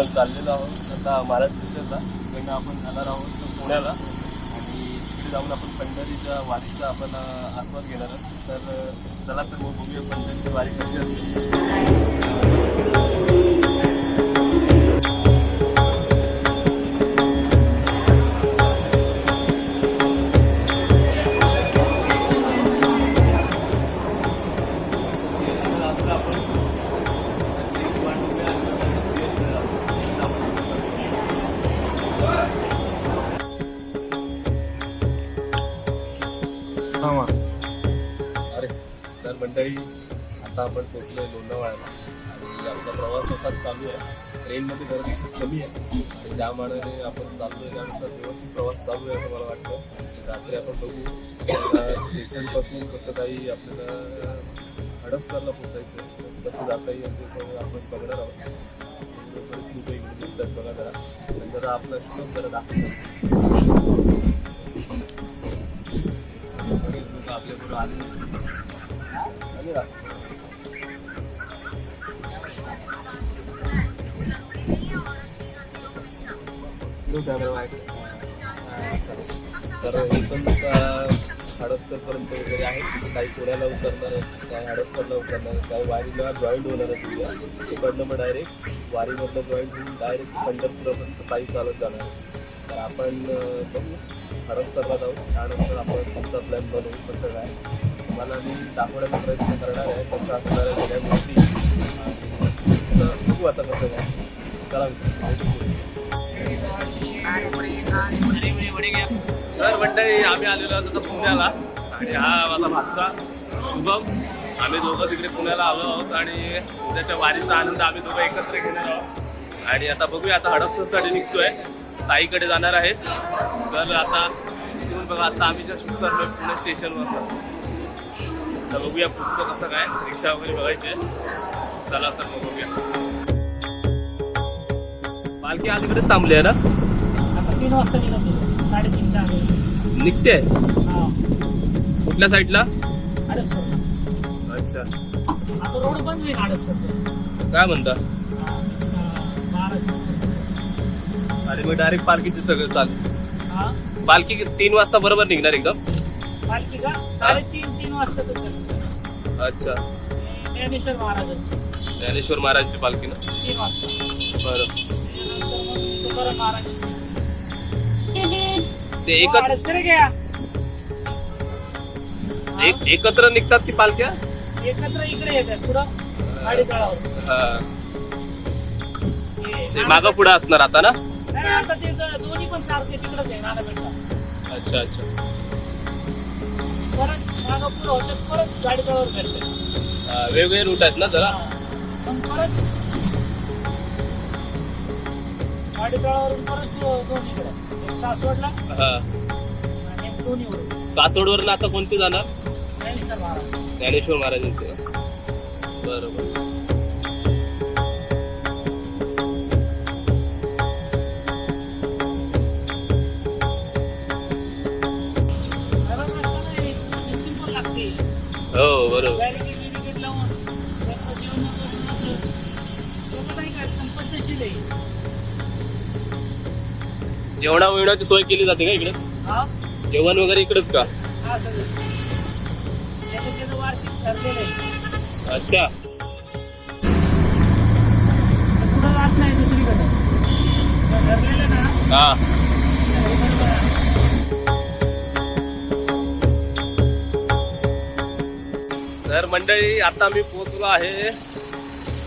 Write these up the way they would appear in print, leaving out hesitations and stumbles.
आपण चाललेलो आहोत आता महाराष्ट्र स्टेशनला. तिकडनं आपण जाणार आहोत पुण्याला आणि तिकडे जाऊन आपण पंढरीच्या वारीचा आपण आस्वाद घेणार आहोत. तर चला तर मग बघूया पंढरीची वारी कशी असते. अरे तर मंडळी आता आपण पोहोचलोय लोणावळ्याला आणि आपला प्रवास असाच चालू आहे. ट्रेनमध्ये गर्दी खूप कमी आहे आणि त्या मानाने आपण चाललोय त्यानुसार व्यवस्थित प्रवास चालू आहे असं मला वाटतं. रात्री आपण बघू स्टेशनपासून कसं काही आपल्याला हडपसरला पोचायचं कसं जाता येईल ते आपण बघणार आहोत. बरेच लोक इकडे दिसतात बघा जरा. नंतर आपला स्टॉप जरा दाखवतो. आपल्याबरोबर आले तर एकदम हडपसरपर्यंत वगैरे आहे. काही पुण्याला उतरणार आहेत, काही हडपसरला उतरणार आहेत, काही वारीला जॉईंट होणार आहेत. उद्या तिकडनं मग डायरेक्ट वारीमधलं जॉईंट होऊन डायरेक्ट पंढरपूरपासून पायी चालत जाणार आहे. तर आपण बघू हडपसरला जाऊ. त्यानंतर आपण तुमचा प्लॅन बनवू कसं काय तुम्हाला मी दाखवण्याचा प्रयत्न करणार आहे. कसं असणार आहे सगळ्या गोष्टी आणि बघू आता कसं काय. चला तर मंडळी आम्ही आलेलो आहोत आता पुण्याला आणि हा माझा भाचा शुभम. आम्ही दोघं तिकडे पुण्याला आलो आहोत आणि उद्याच्या वारीचा आनंद आम्ही दोघं एकत्र घेणार आहोत. आणि आता बघूया आता हडपसरसाठी निघतोय. ताईकडे जाणार आहे. तर आता तिकडून बघा आता आम्ही जस्ट उतरलोय पुणे स्टेशनवरनं. तर बघूया पुढचं कसं काय रिक्षा वगैरे बघायचे. चला तर मग बघूया. पालखी आज इकडेच थांबली आहे ना. आता 3 वाजता निघते 3:30च्या आधी निघते. कुठल्या साईडला. हडपसर. अच्छा आता रोड बंद होईल हडपसर. काय म्हणता. 12च्या. आणि मग डायरेक्ट पालखीचे सगळं चालू. पालखी 3 वाजता बरोबर निघणार एकदम. पालखी का 3:30 वाजता. अच्छा ज्ञानेश्वर महाराजांची. ज्ञानेश्वर महाराजांची पालखी ना 3 वाजता. बरं. तुकाराम महाराज ते एकत्र निघतात की पालख्या एकत्र इकडे येतात पुढं गाडी तळावर. ते मागं पुढं असणार आता ना. नाही आता ते दोन्ही पण सारखे तिकडच आहे नानापेठला. अच्छा अच्छा. परत मागं पुढं होतात परत गाडी तळावर भेटतात. वेगवेगळे रूट आहेत ना जरा. पण परत गाडी तळावरून परत दोन्हीकडे सासवडला आणि दोन्हीवरून. सासवडवरून आता कोणते जाणार. ज्ञानेश्वर महाराज. ज्ञानेश्वर महाराजांचे. बरोबर. हो बरोबर. जेवणा विवणाची सोय केली जाते का इकडे. जेवण वगैरे इकडेच का. वार्षिक ठरलेलं आहे. अच्छा पुढं जात नाही दुसरीकडे ठरलेलं ना. हा तर मंडळी आता मी पोहोचलो आहे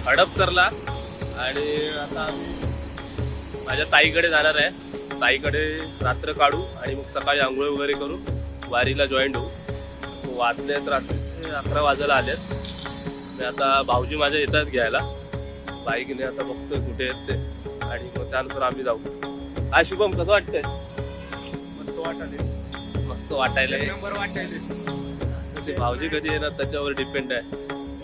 हडपसरला आणि आता आम्ही माझ्या ताईकडे जाणार आहे. ताईकडे रात्र काढू आणि मग सकाळी आंघोळ वगैरे करू वारीला जॉईंट होऊ. वाजलेत रात्रीचे 11 वाजायला आलेत. मी आता भाऊजी माझ्या येतात घ्यायला बाईकने. आता बघतोय कुठे येत ते आणि मग त्यानुसार आम्ही जाऊ. हा शुभम कसं वाटतंय. मस्त वाटायले. मस्त वाटायला. नंबर वाटायले. ते भाऊजी कधी येणार त्याच्यावर डिपेंड आहे.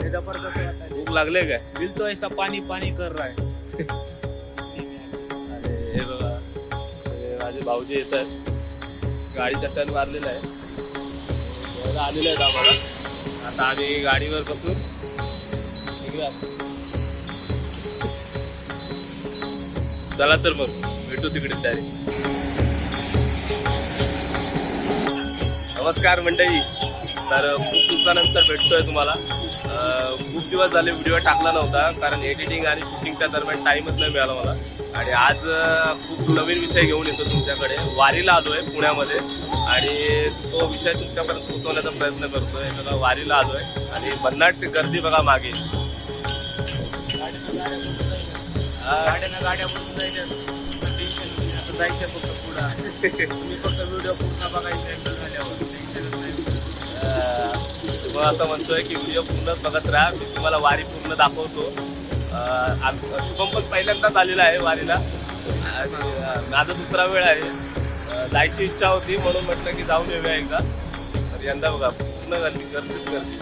जबरदस्त वाटायले. भूक लागले काय. दिल तो ऐसा पाणी पाणी कर रहा है. अरे हे बघा माझे भाऊजी येत आहेत. गाडीचा टर्न मारलेला आहे. आलेले आहेत आम्हाला. आता आम्ही गाडीवर बसून निघूया. चला तर मग भेटू तिकडे तयारी. नमस्कार मंडळी. तर खूप दिवसानंतर भेटतोय तुम्हाला. खूप दिवस झाले व्हिडिओ टाकला नव्हता कारण एडिटिंग आणि शूटिंगच्या दरम्यान टाईमच नाही मिळाला मला. आणि आज खूप नवीन विषय घेऊन येतो तुमच्याकडे. वारीला आलो आहे पुण्यामध्ये आणि तो विषय तुमच्यापर्यंत पोहोचवण्याचा प्रयत्न करतोय. बघा वारीला आलो आहे आणि भन्नाट गर्दी बघा मागे. गाड्या बघून जायच्या आता जायचं फक्त पुढं. तुम्ही फक्त व्हिडिओ पूर्ण बघायचा झाल्यावर टेन्शनच नाही. मग असं म्हणतोय की व्हिडिओ पूर्णच बघत राहा. मी तुम्हाला वारी पूर्ण दाखवतो. शुभम पण पहिल्यांदाच आलेला आहे वारीला. माझा दुसरा वेळ आहे. जायची इच्छा होती म्हणून म्हटलं की जाऊन येऊया एकदा. तर यंदा बघा पूर्ण गर्दीच गर्दी.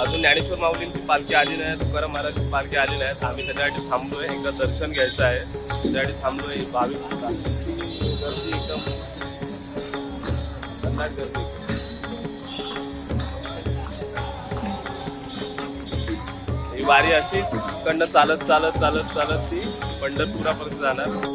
अजून ज्ञानेश्वर माऊलींची पालखी आली नाही, तुकाराम महाराजची पालखी आली नाही. आम्ही त्याच्यासाठी थांबलोय. एकदा दर्शन घ्यायचं आहे त्यासाठी थांबलोय. भाविक गर्दी एकदम भन्नाट गर्दी. ही वारी अशीच इकडनं चालत चालत चालत चालत ती पंढरपुरापर्यंत जाणार.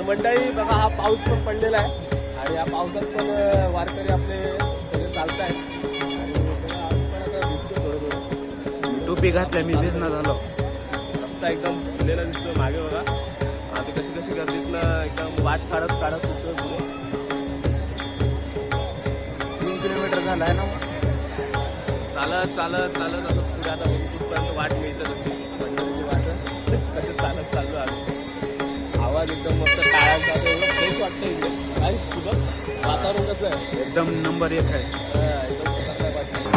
मंडळी बघा हा पाऊस पण पडलेला आहे आणि या पावसात पण वारकरी आपले सगळे चालत आहेत. आणि टोपी घातल्या मी भिजणार झालो. रस्ता एकदम फुललेला दिसतोय मागे बघा. आता कशी कशी गर्दीतनं एकदम वाट काढत काढत दिसतोय पुढे. 3 किलोमीटर झाला आहे ना. चालत चालत चालत आता पुढे आता कुठपर्यंत वाट मिळतं तशी पंढरीची वाट कसे चालत चाललो आलो. आवाज एकदम मस्त टाळायचा एवढं फ्रेश वाटतं इथे. काय तुझं वातावरण कसं आहे? एकदम नंबर 1 आहे. एकदम खतरनाक वाटतं.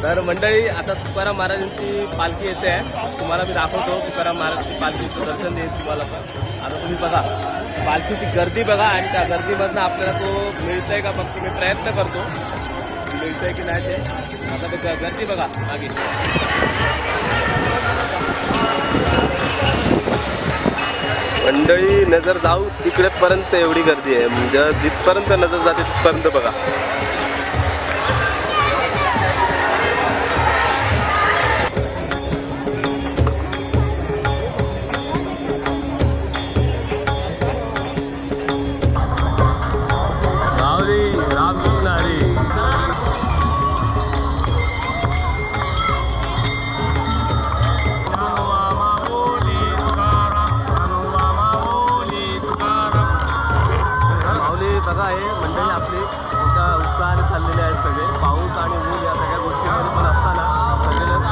तर मंडळी आता तुकाराम महाराजांची पालखी येते आहे. तुम्हाला मी दाखवतो तुकाराम महाराजांची पालखीचं दर्शन देईल तुम्हाला. पण आता तुम्ही बघा पालखीची गर्दी बघा आणि त्या गर्दीमधनं आपल्याला तो मिळतंय का बघ. तुम्ही प्रयत्न करतो मिळतंय की नाही ते. आता ते गर्दी बघा मागे. मंडळी नजर जाऊ तिकडेपर्यंत एवढी गर्दी आहे. म्हणजे जिथपर्यंत नजर जाते तिथपर्यंत बघा. बघा आहे मंडळी आपली सगळे पाऊस आणि ऊन या सगळ्या गोष्टीमध्ये पण असताना सगळेजण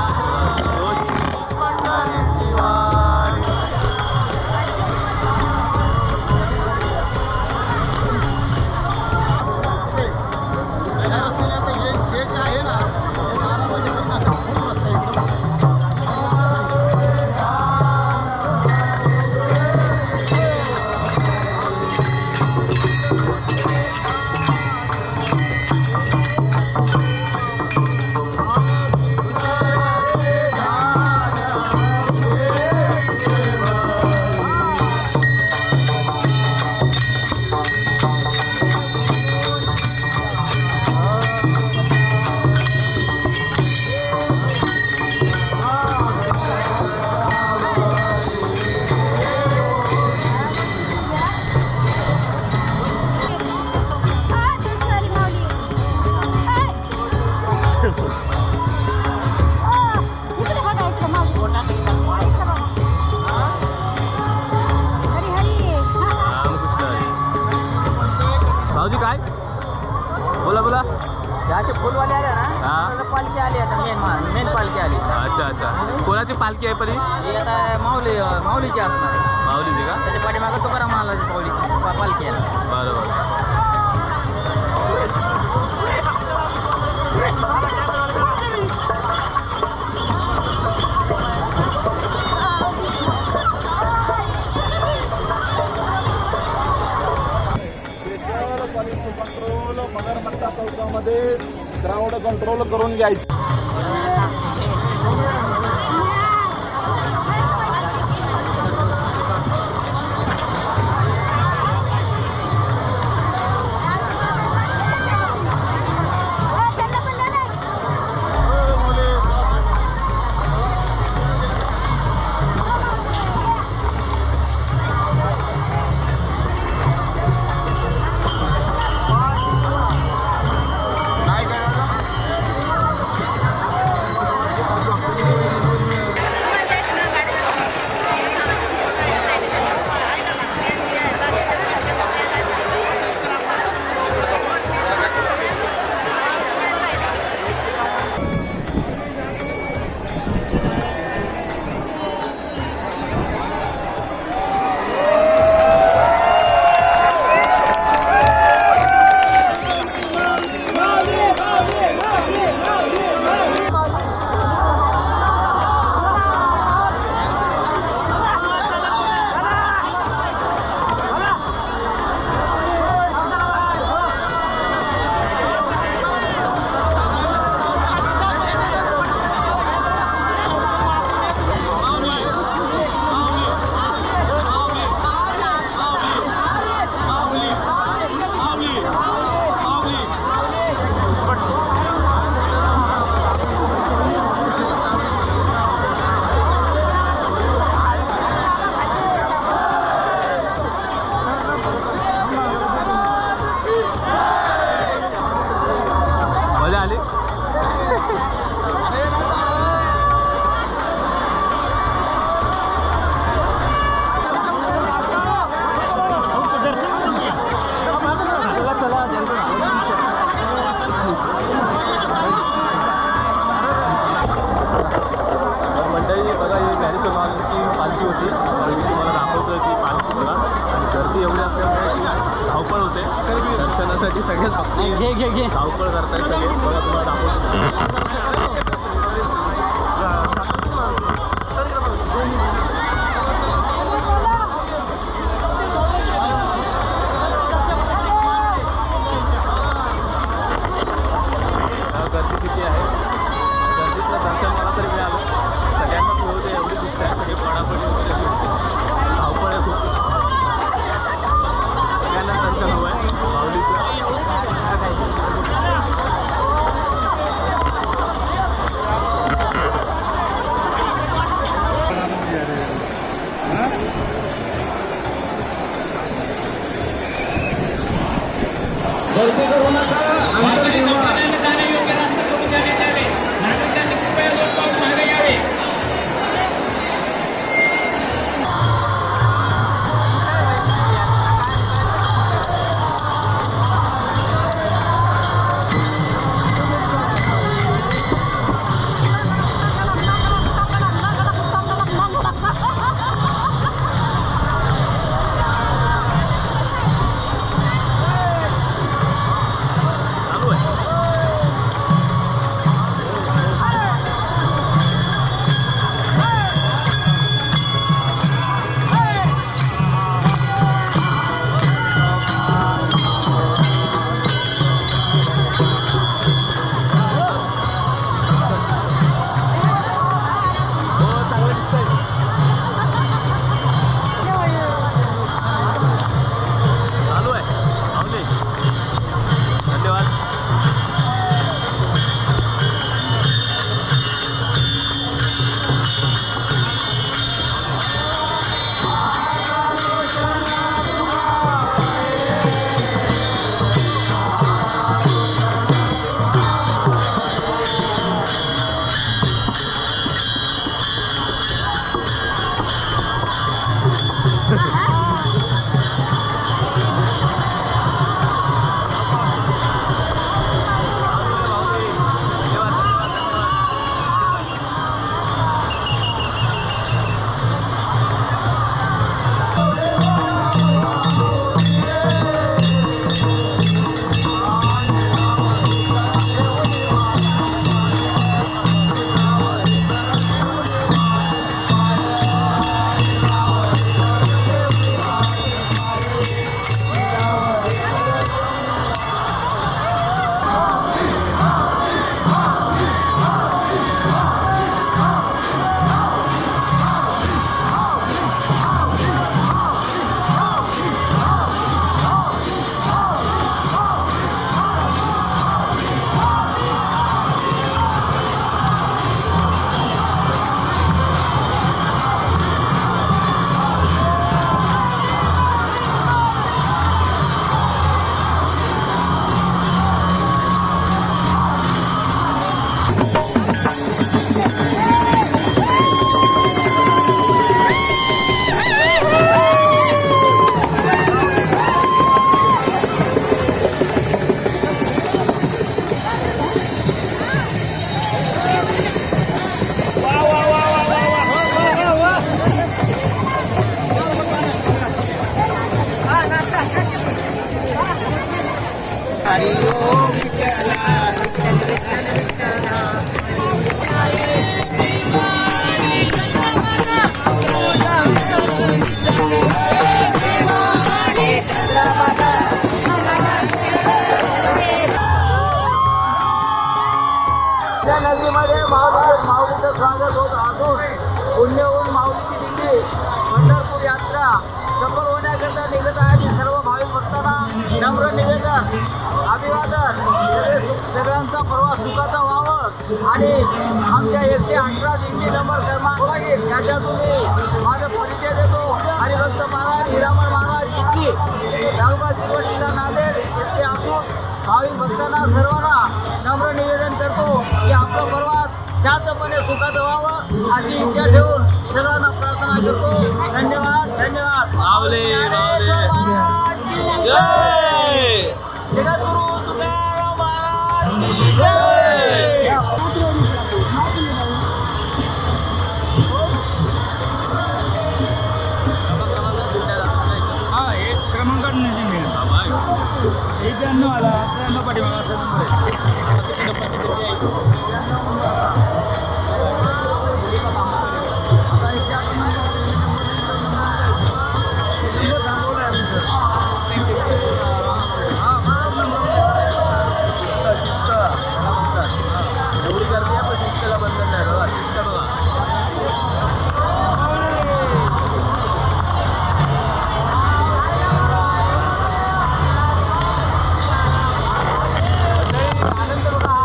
जोश पंढरीची वारी. भाऊजी काय बोला बोला. असे फुलवाले आले ना हा. आता पालखी आली आता मेन पालखी आली. अच्छा अच्छा. कोणाची पालखी आहे परी? ही आता माऊलीची असणार. माऊलीची का? त्याच्या पाठीमागं तुकाराम महाराजाची पालखी आहे. बरोबर. कंट्रोल मगरमट्टा चौकामध्ये ग्राउंड कंट्रोल करून घ्यायचं. दर्शनासाठी सगळेच आपली धावपळ करतायत सगळे. बघा तुम्हाला दाखवतो. गर्दी किती आहे. गर्दीतलं दर्शन मला तरी मिळालं. सगळ्यांनाच मिळू दे एवढी दिसत आहे. सगळे पडापडी वगैरे धावपळ आहे खूप. सगळ्यांना दर्शन हवं आहे माऊलीचं. गर्दी करू नका. अंतर ठेवा. त्या नदीमध्ये माऊलीचं स्वागत होत असून पुण्यहून माऊलीची दिंडी पंढरपूर यात्रा सफल होण्याकरता निघत आहे. सर्व भाविक भक्तांना नम्र निवेदन अभिवादन. सगळ्यांचा प्रवास सुखाचा व्हावं आणि आमच्या 118 दिंडी नंबर क्रमांक लागेल याच्या तुम्ही माझा परिचय देतो. हरिभक्त महाराज हिरामण महाराज दिंडी तालुका सिल्लोड जिल्हा नांदेड येथे असून भाविक भक्तांना सर्वांना नम्र निवेदन करतो की आपला प्रवास शांतपणे सुखाचं व्हावं अशी इच्छा ठेवून सर्वांना प्रार्थना करतो. धन्यवाद धन्यवाद. जय जगद्गुरु तुकाराम महाराज की जय. हा एक क्रमांक नाही मिळेल 91 आला 93 पाठीमागा एवढी गर्दी आहे पण शिक्षेला बंधन नाही बघा. शिक्षा बघा. आनंद बघा.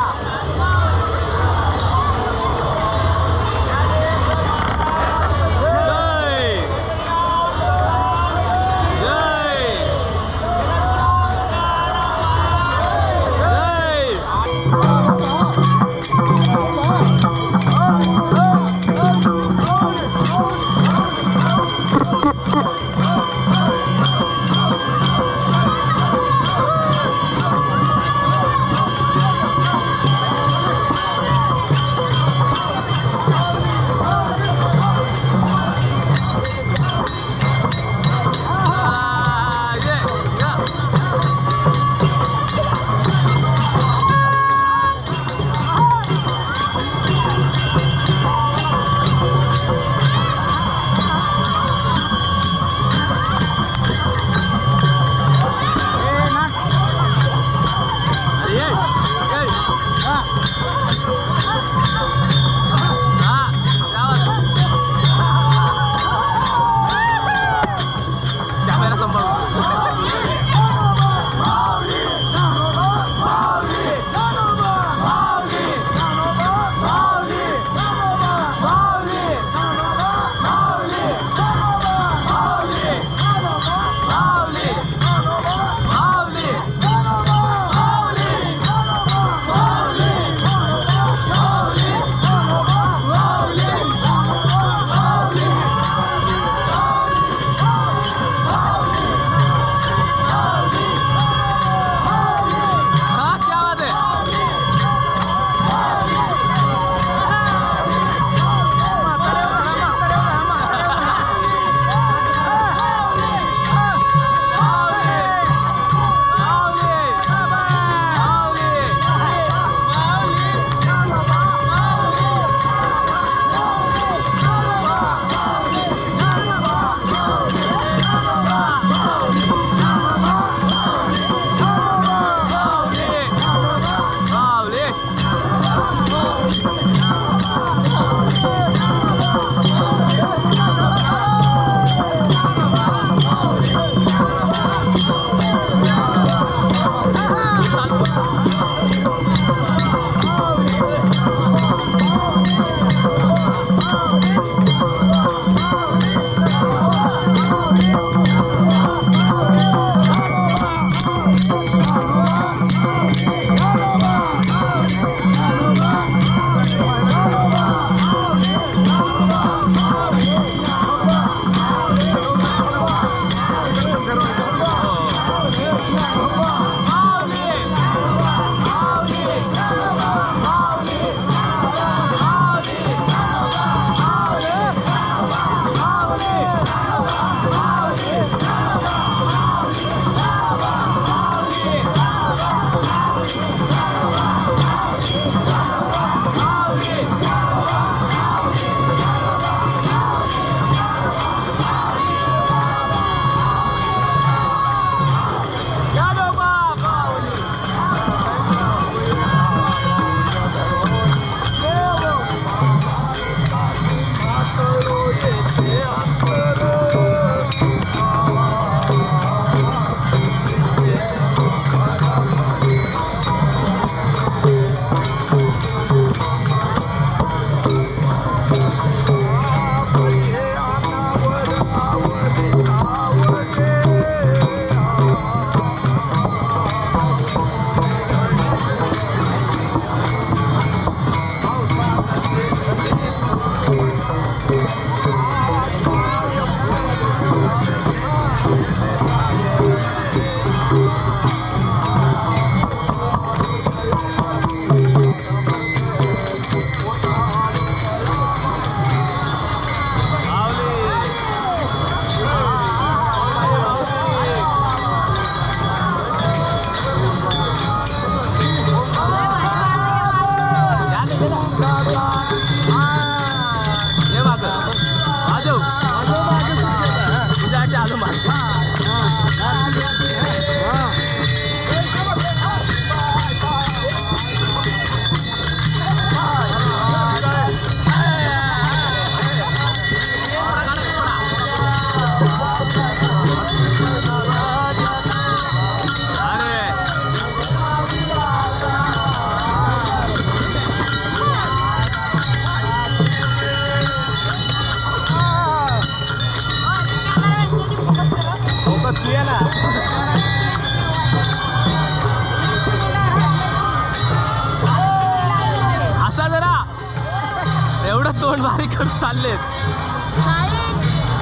तोंड बारीक करून चाललेत.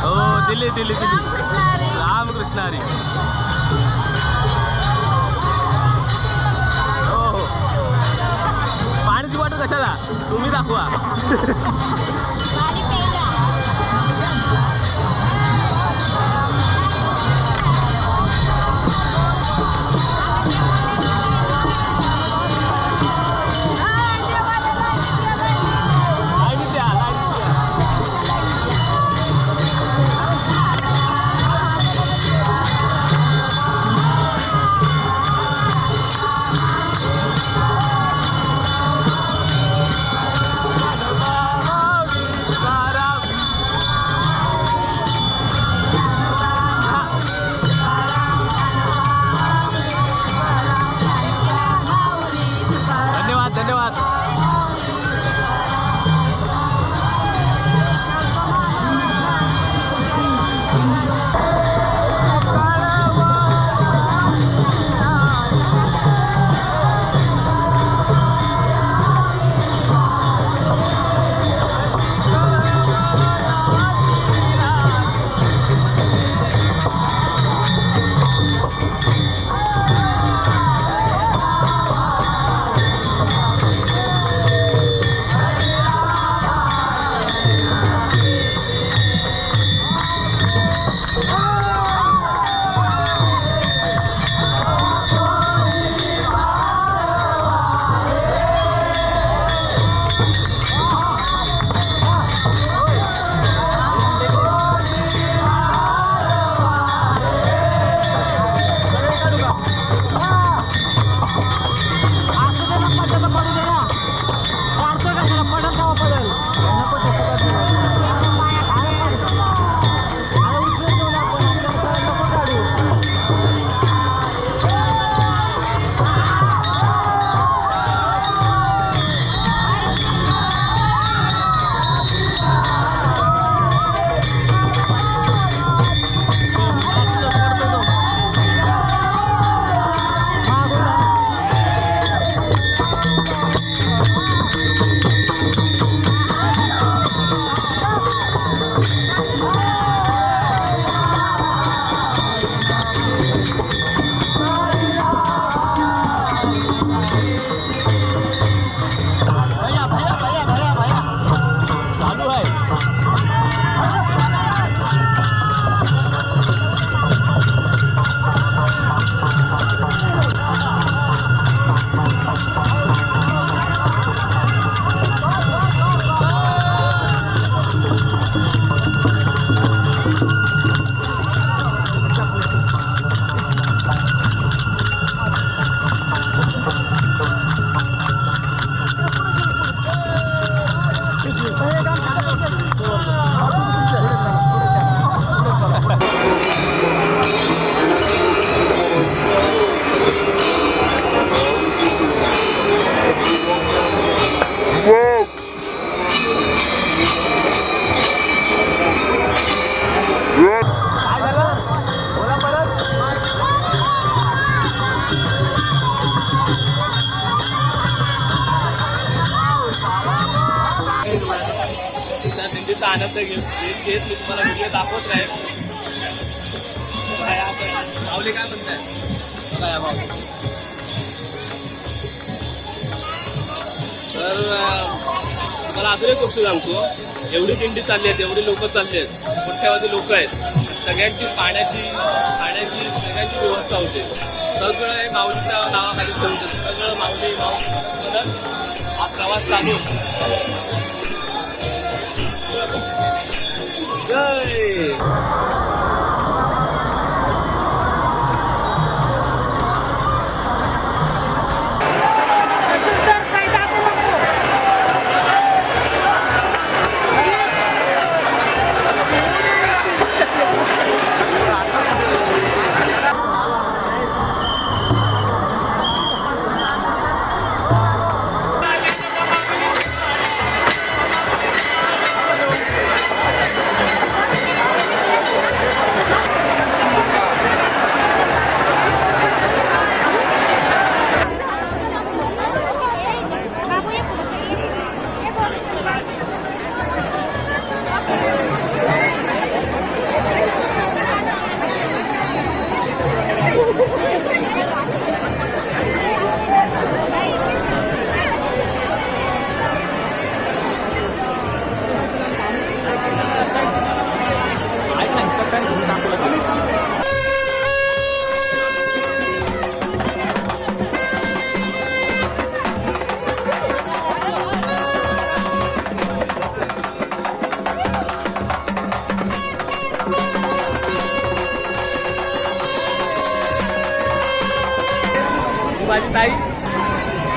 हो दिली दिली दिली. रामकृष्ण हरी. हो हो. पाण्याची बॉटल कशाला तुम्ही दाखवा. दिंडीचा आनंद घेत मी तुम्हाला व्हिडिओ दाखवत राहील. माऊली काय म्हणताय बघा या माऊली. तर मला अजून एक गोष्ट सांगतो. एवढी दिंडी चालली आहेत, एवढी लोक चालली आहेत, मोठ्यावधी लोक आहेत, सगळ्यांची पाण्याची खाण्याची सगळ्यांची व्यवस्था होते. सगळं हे माऊलीच्या नावाखाली ठेवतं. सगळं माऊली माऊली हा प्रवास चालू. जय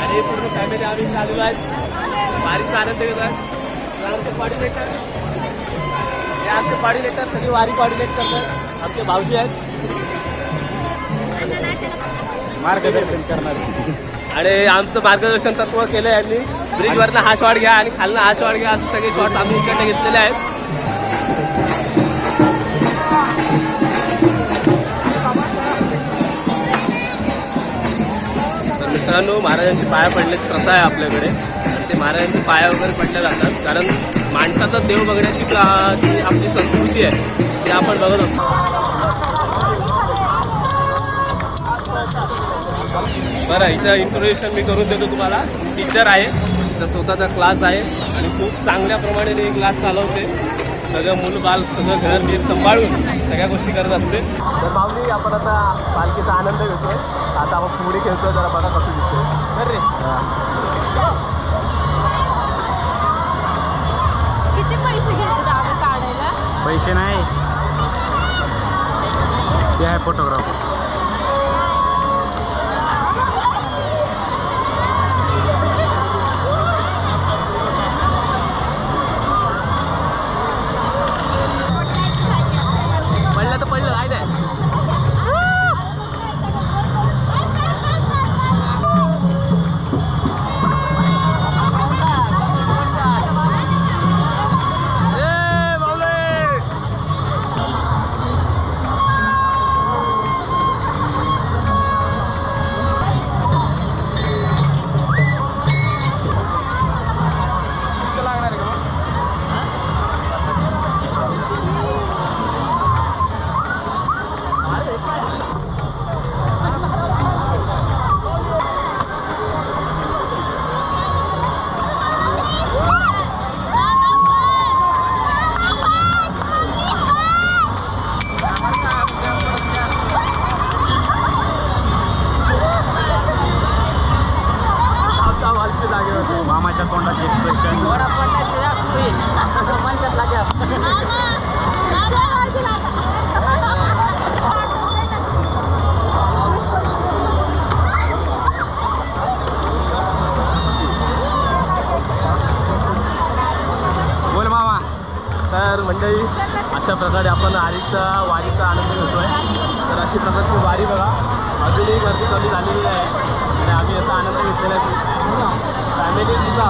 आणि पूर्ण फॅमिली आम्ही चालू आहेत वारीचा आनंद घेतात. आमचे कॉर्डिनेटर हे आमचे कॉर्डिनेटर सगळी वारी कॉर्डिनेट करतात आमचे भाऊजी आहेत मार्गदर्शन करणार. आणि आमचं मार्गदर्शन तत्व केलं यांनी. ब्रिजवरनं हा शॉट घ्या आणि खालनं हा शॉट घ्या असे सगळे शॉट आम्ही इकडनं घेतलेले आहेत. तर मित्रांनो महाराजांचे पाया पडण्याची प्रथा आहे आपल्याकडे. ते महाराजांचे पाया वगैरे पडल्या जातात कारण माणसाचा देव बघण्याची जी आपली संस्कृती आहे ती आपण बघत असतो. बरं हिचं इंट्रोडक्शन मी करून देतो तुम्हाला. टीचर आहे, तिचा स्वतःचा क्लास आहे आणि खूप चांगल्या प्रमाणे क्लास चालवते. सगळं मुलबाल सगळं घर बीर सांभाळून सगळ्या गोष्टी करत असते. तर माऊली आपण आता पालखीचा आनंद घेतोय. आता आपण पुढे खेळतोय जरा बघा कसं दिसतोय. बरं रे किती पैसे घेते दादा काढायला? पैसे नाही, ते आहे फोटोग्राफर. पडलं तर पडलं काय नाही. मामाच्या तोंडाचे एक्सप्रेशन. बोल मामा. तर मंडळी अशा प्रकारे आपण वारीचा आनंद घेतोय. तर अशी प्रकारची वारी बघा अजूनही गर्दी कमी झालेली आहे आणि आम्ही याचा आनंद घेतलेला आहे.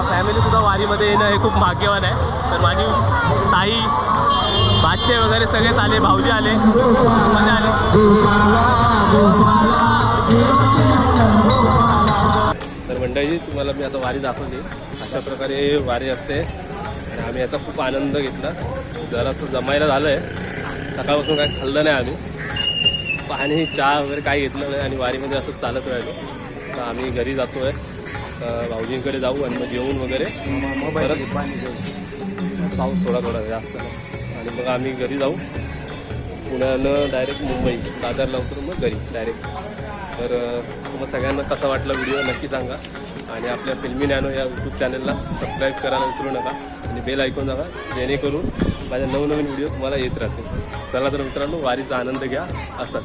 फॅमिलीसुद्धा वारीमध्ये येणं हे खूप भाग्यवान आहे. तर माझी ताई बादशे वगैरे सगळेच आले, भाऊजी आले, मजा आले. तर मंडळी तुम्हाला मी आता वारी दाखवली. अशा प्रकारे वारी असते आणि आम्ही याचा खूप आनंद घेतला. जरासं जमायला झालं आहे. सकाळपासून काय खाल्लं नाही आम्ही, पाणी चहा वगैरे काही घेतलं नाही आणि वारीमध्ये असंच चालत राहिलो. तर आम्ही घरी जातो आहे. भाऊजींकडे जाऊ आणि मग जेवून वगैरे परत पाऊस थोडा जास्त आणि मग आम्ही घरी जाऊ. पुण्यानं डायरेक्ट मुंबई दादरला उतरून मग घरी डायरेक्ट. तर तुम्हाला सगळ्यांना कसा वाटला व्हिडिओ नक्की सांगा आणि आपल्या फिल्मी नॅनो या यूट्यूब चॅनलला सबस्क्राईब करायला विसरू नका आणि बेल ऐकून जागा जेणेकरून माझ्या नवनवीन व्हिडिओ तुम्हाला येत राहतील. चला तर मित्रांनो वारीचा आनंद घ्या असाच.